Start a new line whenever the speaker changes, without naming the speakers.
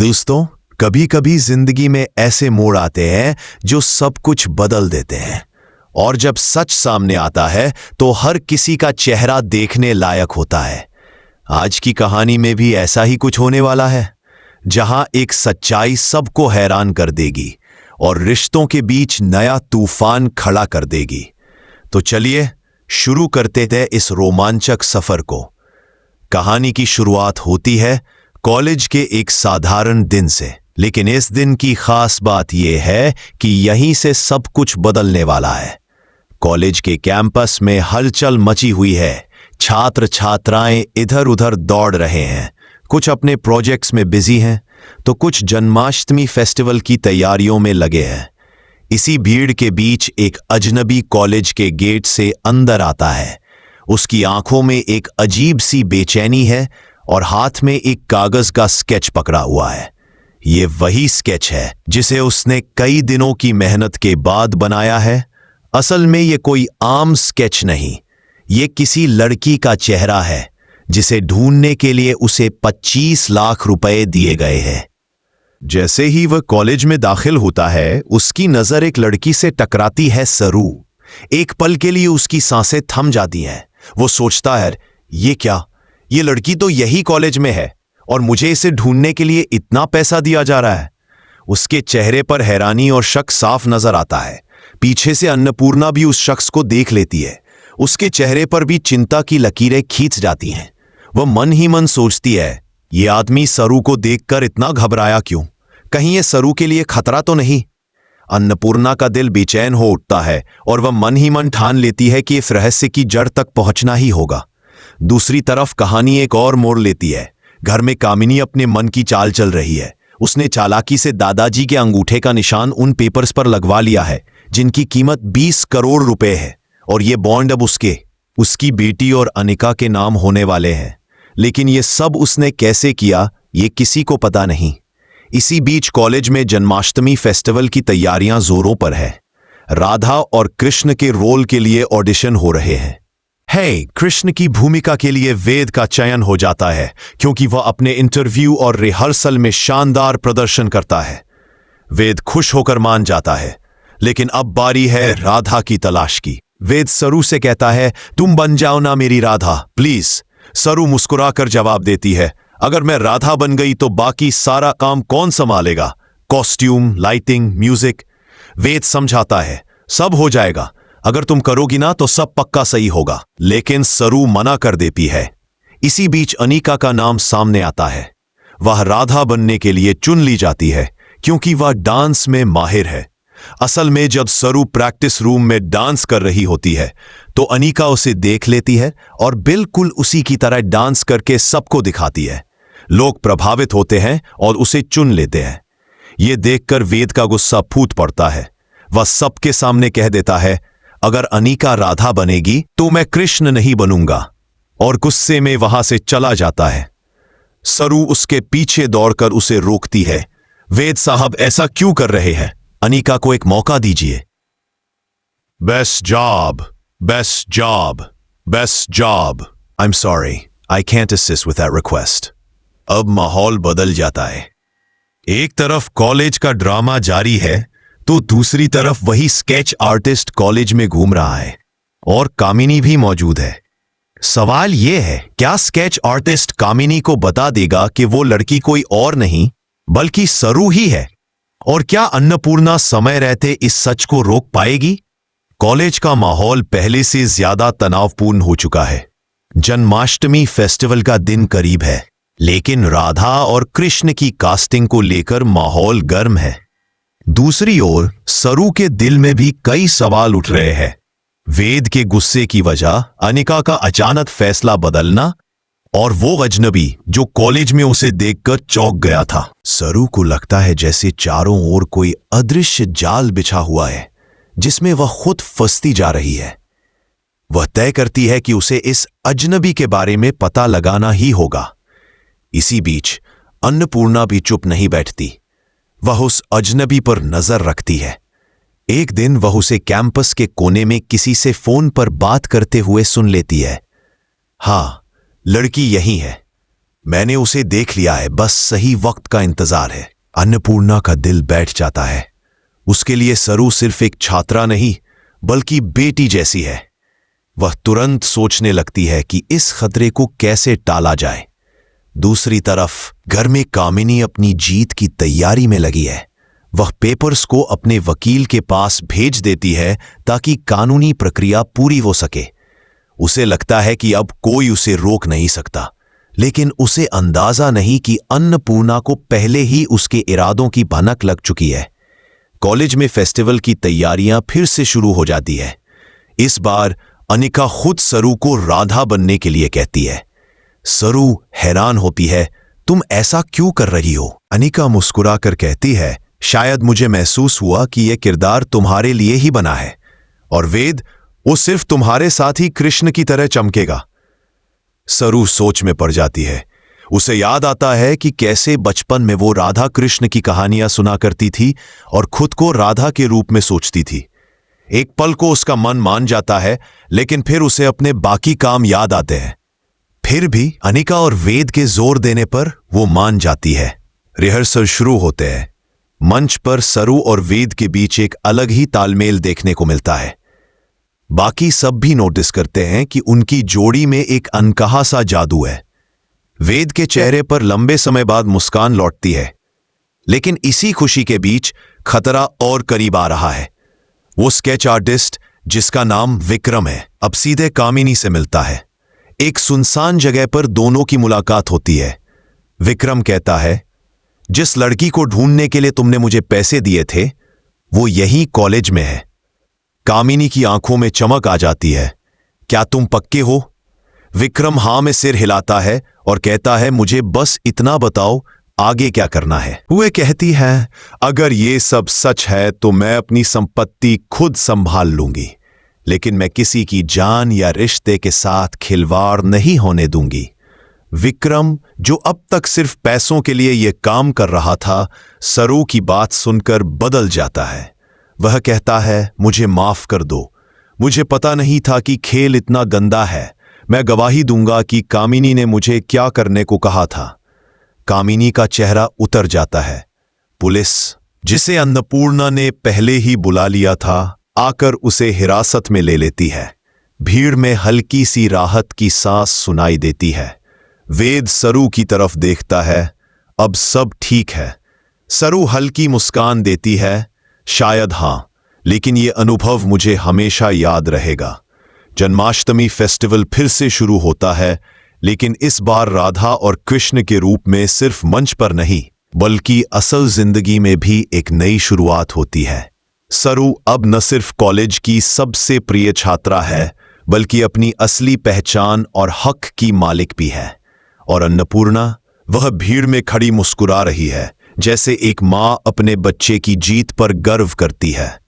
दोस्तों, कभी कभी जिंदगी में ऐसे मोड़ आते हैं जो सब कुछ बदल देते हैं। और जब सच सामने आता है तो हर किसी का चेहरा देखने लायक होता है। आज की कहानी में भी ऐसा ही कुछ होने वाला है, जहां एक सच्चाई सबको हैरान कर देगी और रिश्तों के बीच नया तूफान खड़ा कर देगी। तो चलिए शुरू करते थे इस रोमांचक सफर को। कहानी की शुरुआत होती है कॉलेज के एक साधारण दिन से, लेकिन इस दिन की खास बात यह है कि यहीं से सब कुछ बदलने वाला है। कॉलेज के कैंपस में हलचल मची हुई है। छात्र छात्राएं इधर उधर दौड़ रहे हैं, कुछ अपने प्रोजेक्ट्स में बिजी हैं तो कुछ जन्माष्टमी फेस्टिवल की तैयारियों में लगे हैं। इसी भीड़ के बीच एक अजनबी कॉलेज के गेट से अंदर आता है। उसकी आंखों में एक अजीब सी बेचैनी है और हाथ में एक कागज का स्केच पकड़ा हुआ है। ये वही स्केच है जिसे उसने कई दिनों की मेहनत के बाद बनाया है। असल में ये कोई आम स्केच नहीं, ये किसी लड़की का चेहरा है जिसे ढूंढने के लिए उसे 25 लाख रुपए दिए गए हैं। जैसे ही वह कॉलेज में दाखिल होता है, उसकी नजर एक लड़की से टकराती है, सरू। एक पल के लिए उसकी सांसें थम जाती हैं। वो सोचता है, ये क्या, ये लड़की तो यही कॉलेज में है और मुझे इसे ढूंढने के लिए इतना पैसा दिया जा रहा है। उसके चेहरे पर हैरानी और शक साफ नजर आता है। पीछे से अन्नपूर्णा भी उस शख्स को देख लेती है। उसके चेहरे पर भी चिंता की लकीरें खींच जाती हैं। वह मन ही मन सोचती है, ये आदमी सरू को देखकर इतना घबराया क्यों? कहीं ये सरू के लिए खतरा तो नहीं? अन्नपूर्णा का दिल बेचैन हो उठता है और वह मन ही मन ठान लेती है कि इस रहस्य की जड़ तक पहुंचना ही होगा। दूसरी तरफ कहानी एक और मोड़ लेती है। घर में कामिनी अपने मन की चाल चल रही है। उसने चालाकी से दादाजी के अंगूठे का निशान उन पेपर्स पर लगवा लिया है जिनकी कीमत 20 करोड़ रुपए है, और ये बॉन्ड अब उसकी बेटी और अनिका के नाम होने वाले हैं। लेकिन ये सब उसने कैसे किया, ये किसी को पता नहीं। इसी बीच कॉलेज में जन्माष्टमी फेस्टिवल की तैयारियां जोरों पर है। राधा और कृष्ण के रोल के लिए ऑडिशन हो रहे हैं। कृष्ण की भूमिका के लिए वेद का चयन हो जाता है क्योंकि वह अपने इंटरव्यू और रिहर्सल में शानदार प्रदर्शन करता है। वेद खुश होकर मान जाता है, लेकिन अब बारी है राधा की तलाश की। वेद सरू से कहता है, तुम बन जाओ ना मेरी राधा, प्लीज। सरू मुस्कुराकर जवाब देती है, अगर मैं राधा बन गई तो बाकी सारा काम कौन संभालेगा? Costume, lighting, music. वेद समझाता है, सब हो जाएगा, अगर तुम करोगी ना तो सब पक्का सही होगा। लेकिन सरू मना कर देती है। इसी बीच अनिका का नाम सामने आता है। वह राधा बनने के लिए चुन ली जाती है क्योंकि वह डांस में माहिर है। असल में जब सरू प्रैक्टिस रूम में डांस कर रही होती है तो अनिका उसे देख लेती है और बिल्कुल उसी की तरह डांस करके सबको दिखाती है। लोग प्रभावित होते हैं और उसे चुन लेते हैं। यह देखकर वेद का गुस्सा फूट पड़ता है। वह सबके सामने कह देता है, अगर अनिका राधा बनेगी तो मैं कृष्ण नहीं बनूंगा, और गुस्से में वहां से चला जाता है। सरू उसके पीछे दौड़कर उसे रोकती है। वेद साहब, ऐसा क्यों कर रहे हैं? अनिका को एक मौका दीजिए। Best job, best job, best job. I am sorry, I can't assist with that request. अब माहौल बदल जाता है। एक तरफ कॉलेज का ड्रामा जारी है तो दूसरी तरफ वही स्केच आर्टिस्ट कॉलेज में घूम रहा है और कामिनी भी मौजूद है। सवाल यह है, क्या स्केच आर्टिस्ट कामिनी को बता देगा कि वो लड़की कोई और नहीं बल्कि सरू ही है? और क्या अन्नपूर्णा समय रहते इस सच को रोक पाएगी? कॉलेज का माहौल पहले से ज्यादा तनावपूर्ण हो चुका है। जन्माष्टमी फेस्टिवल का दिन करीब है, लेकिन राधा और कृष्ण की कास्टिंग को लेकर माहौल गर्म है। दूसरी ओर सरू के दिल में भी कई सवाल उठ रहे हैं। वेद के गुस्से की वजह, अनिका का अचानक फैसला बदलना, और वो अजनबी जो कॉलेज में उसे देखकर चौंक गया था। सरू को लगता है जैसे चारों ओर कोई अदृश्य जाल बिछा हुआ है जिसमें वह खुद फंसती जा रही है। वह तय करती है कि उसे इस अजनबी के बारे में पता लगाना ही होगा। इसी बीच अन्नपूर्णा भी चुप नहीं बैठती। वह उस अजनबी पर नजर रखती है। एक दिन वह उसे कैंपस के कोने में किसी से फोन पर बात करते हुए सुन लेती है। हाँ, लड़की यही है। मैंने उसे देख लिया है, बस सही वक्त का इंतजार है। अन्नपूर्णा का दिल बैठ जाता है। उसके लिए सरू सिर्फ एक छात्रा नहीं बल्कि बेटी जैसी है। वह तुरंत सोचने लगती है कि इस खतरे को कैसे टाला जाए। दूसरी तरफ घर में कामिनी अपनी जीत की तैयारी में लगी है। वह पेपर्स को अपने वकील के पास भेज देती है ताकि कानूनी प्रक्रिया पूरी हो सके। उसे लगता है कि अब कोई उसे रोक नहीं सकता, लेकिन उसे अंदाजा नहीं कि अन्नपूर्णा को पहले ही उसके इरादों की भनक लग चुकी है। कॉलेज में फेस्टिवल की तैयारियां फिर से शुरू हो जाती है। इस बार अनिका खुद सरू को राधा बनने के लिए कहती है। सरू हैरान होती है, तुम ऐसा क्यों कर रही हो? अनिका मुस्कुराकर कहती है, शायद मुझे महसूस हुआ कि यह किरदार तुम्हारे लिए ही बना है, और वेद, वो सिर्फ तुम्हारे साथ ही कृष्ण की तरह चमकेगा। सरू सोच में पड़ जाती है। उसे याद आता है कि कैसे बचपन में वो राधा कृष्ण की कहानियां सुना करती थी और खुद को राधा के रूप में सोचती थी। एक पल को उसका मन मान जाता है, लेकिन फिर उसे अपने बाकी काम याद आते हैं। फिर भी अनिका और वेद के जोर देने पर वो मान जाती है। रिहर्सल शुरू होते हैं। मंच पर सरू और वेद के बीच एक अलग ही तालमेल देखने को मिलता है। बाकी सब भी नोटिस करते हैं कि उनकी जोड़ी में एक अनकहा सा जादू है। वेद के चेहरे पर लंबे समय बाद मुस्कान लौटती है, लेकिन इसी खुशी के बीच खतरा और करीब आ रहा है। वो स्केच आर्टिस्ट जिसका नाम विक्रम है, अब सीधे कामिनी से मिलता है। एक सुनसान जगह पर दोनों की मुलाकात होती है। विक्रम कहता है, जिस लड़की को ढूंढने के लिए तुमने मुझे पैसे दिए थे वो यही कॉलेज में है। कामिनी की आंखों में चमक आ जाती है। क्या तुम पक्के हो? विक्रम हां में सिर हिलाता है और कहता है, मुझे बस इतना बताओ आगे क्या करना है। वह कहती है, अगर ये सब सच है तो मैं अपनी संपत्ति खुद संभाल लूंगी, लेकिन मैं किसी की जान या रिश्ते के साथ खिलवाड़ नहीं होने दूंगी। विक्रम, जो अब तक सिर्फ पैसों के लिए यह काम कर रहा था, सरू की बात सुनकर बदल जाता है। वह कहता है, मुझे माफ कर दो, मुझे पता नहीं था कि खेल इतना गंदा है। मैं गवाही दूंगा कि कामिनी ने मुझे क्या करने को कहा था। कामिनी का चेहरा उतर जाता है। पुलिस, जिसे अन्नपूर्णा ने पहले ही बुला लिया था, आकर उसे हिरासत में ले लेती है। भीड़ में हल्की सी राहत की सांस सुनाई देती है। वेद सरू की तरफ देखता है। अब सब ठीक है। सरू हल्की मुस्कान देती है, शायद हां, लेकिन यह अनुभव मुझे हमेशा याद रहेगा। जन्माष्टमी फेस्टिवल फिर से शुरू होता है, लेकिन इस बार राधा और कृष्ण के रूप में सिर्फ मंच पर नहीं बल्कि असल जिंदगी में भी एक नई शुरुआत होती है। सरू अब न सिर्फ कॉलेज की सबसे प्रिय छात्रा है बल्कि अपनी असली पहचान और हक की मालिक भी है। और अन्नपूर्णा, वह भीड़ में खड़ी मुस्कुरा रही है, जैसे एक मां अपने बच्चे की जीत पर गर्व करती है।